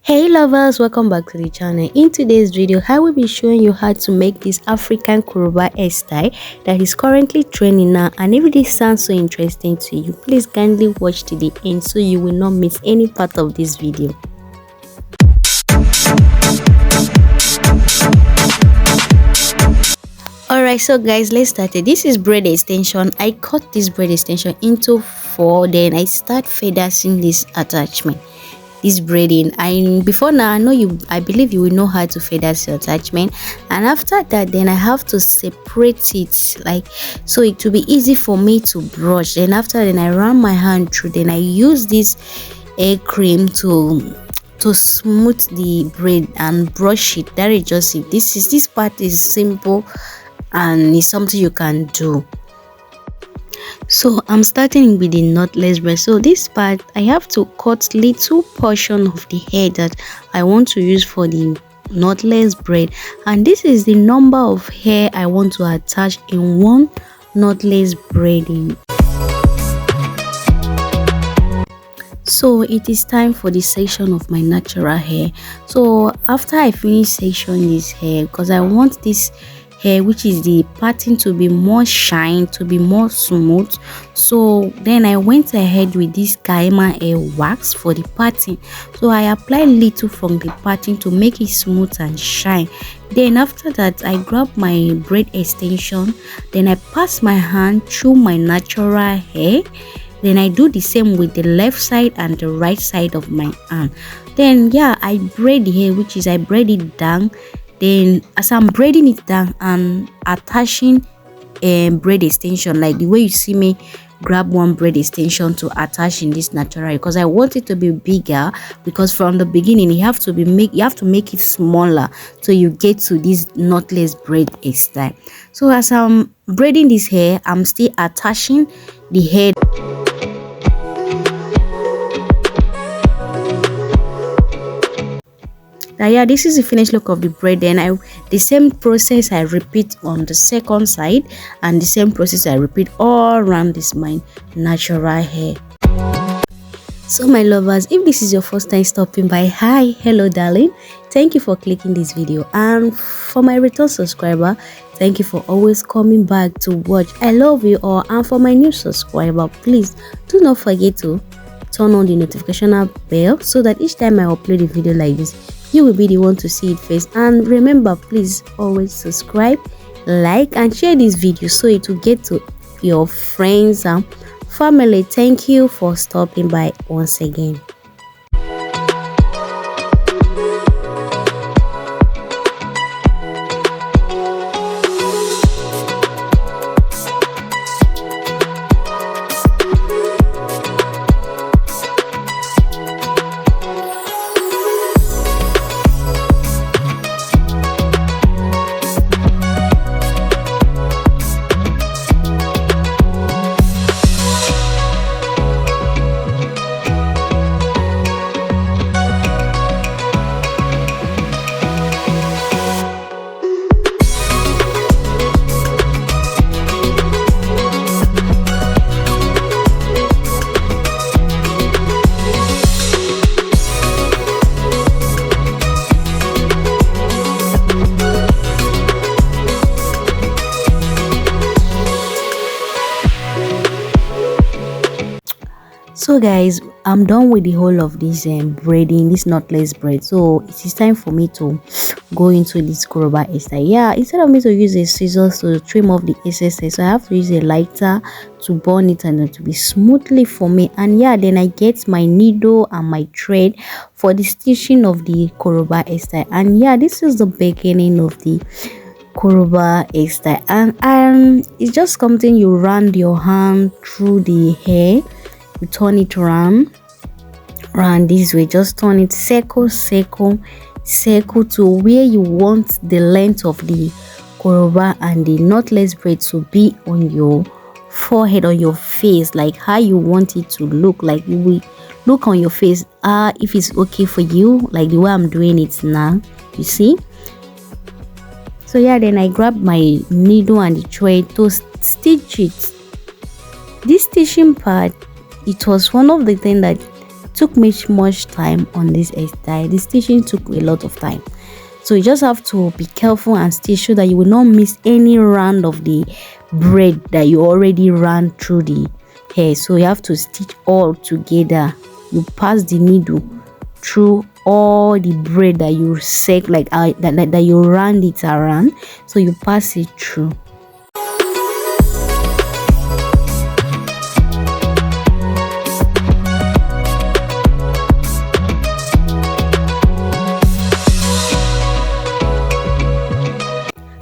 Hey lovers, welcome back to the channel. In today's video I will be showing you how to make this African Koruba hairstyle that is currently trending now. And if this sounds so interesting to you, please kindly watch to the end so you will not miss any part of this video. Alright, so guys, let's start it. This is braid extension. I cut this braid extension into 4, then I start feathering this attachment, this braiding. And before now, I believe you will know how to feather your attachment. And after that, then I have to separate it, like, so it will be easy for me to brush. Then after, then I run my hand through, then I use this hair cream to smooth the braid and brush it. That is just it. This part is simple and it's something you can do. So I'm starting with the knotless braid. So this part I have to cut little portion of the hair that I want to use for the knotless braid, and this is the number of hair I want to attach in one knotless braiding. So it is time for the section of my natural hair. So after I finish sectioning this hair, because I want this hair, which is the pattern, to be more shine, to be more smooth, so then I went ahead with this KAIMA hair wax for the pattern. So I apply little from the pattern to make it smooth and shine. Then after that, I grab my braid extension, then I pass my hand through my natural hair. Then I do the same with the left side and the right side of my hand. Then I braid the hair, which is I braid it down. Then as I'm braiding it down, I'm attaching a braid extension, like the way you see me grab one braid extension to attach in this natural, because I want it to be bigger, because from the beginning you have to make it smaller so you get to this knotless braid style. So as I'm braiding this hair, I'm still attaching the head. Now this is the finished look of the braid. Then the same process I repeat on the second side, and the same process I repeat all around this my natural hair. So my lovers, if this is your first time stopping by, hi, hello darling, thank you for clicking this video. And for my return subscriber, thank you for always coming back to watch. I love you all. And for my new subscriber, please do not forget to turn on the notification bell so that each time I upload a video like this, you will be the one to see it first. And remember, please always subscribe, like and share this video so it will get to your friends and family. Thank you for stopping by once again. So guys, I'm done with the whole of this braiding, this knotless braid. So it is time for me to go into this Koruba hairstyle. Instead of me to use a scissors to trim off the excess, so I have to use a lighter to burn it and to be smoothly for me. And then I get my needle and my thread for the stitching of the Koruba hairstyle. And this is the beginning of the Koruba hairstyle. And it's just something you run your hand through the hair. You turn it around this way, just turn it circle to where you want the length of the Koruba and the knotless braid to be on your forehead or your face, like how you want it to look, like you will look on your face, if it's okay for you, like the way I'm doing it now, you see. So then I grab my needle and the thread to stitch it. This stitching part, it was one of the things that took much time on this hairstyle. The stitching took a lot of time, so you just have to be careful and stitch so that you will not miss any round of the braid that you already ran through the hair. So you have to stitch all together. You pass the needle through all the braid that you set, like that you ran it around, so you pass it through.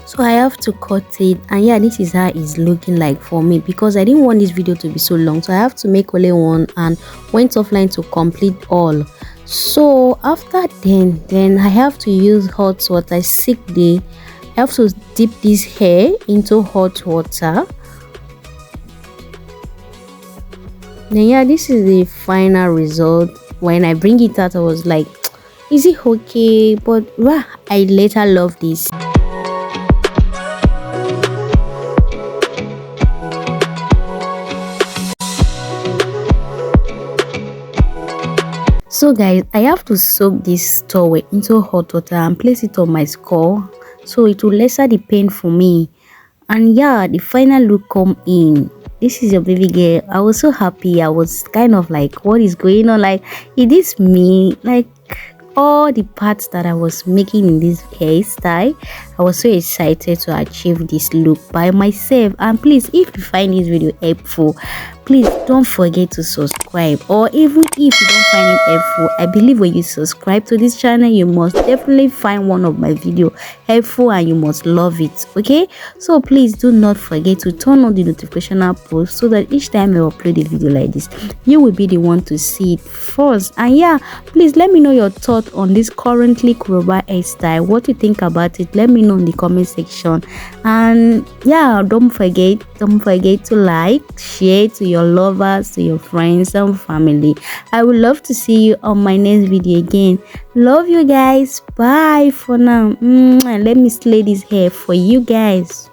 So I have to cut it, and yeah, this is how it's looking like for me, because I didn't want this video to be so long, so I have to make only one and went offline to complete all. So after then I have to use hot water. I have to dip this hair into hot water. Then yeah, this is the final result. When I bring it out, I was like, is it okay? But wow, I later love this. So guys, I have to soak this towel into hot water and place it on my skull, so it will lessen the pain for me. And yeah, the final look come in. This is your baby girl. I was so happy. I was kind of like, what is going on? Like, it is me. Like, all the parts that I was making in this hairstyle, I was so excited to achieve this look by myself. And please, if you find this video helpful, please don't forget to subscribe. Or even if you don't find it helpful, I believe when you subscribe to this channel, you must definitely find one of my video helpful and you must love it. Okay, so please do not forget to turn on the notification post, so that each time I upload a video like this, you will be the one to see it first. And yeah, please let me know your thoughts on this currently Koruba hairstyle. What you think about it, let me know in the comment section. And yeah, don't forget to like, share to your lovers, to your friends and family. I would love to see you on my next video again. Love you guys. Bye for now. Let me slay this hair for you guys.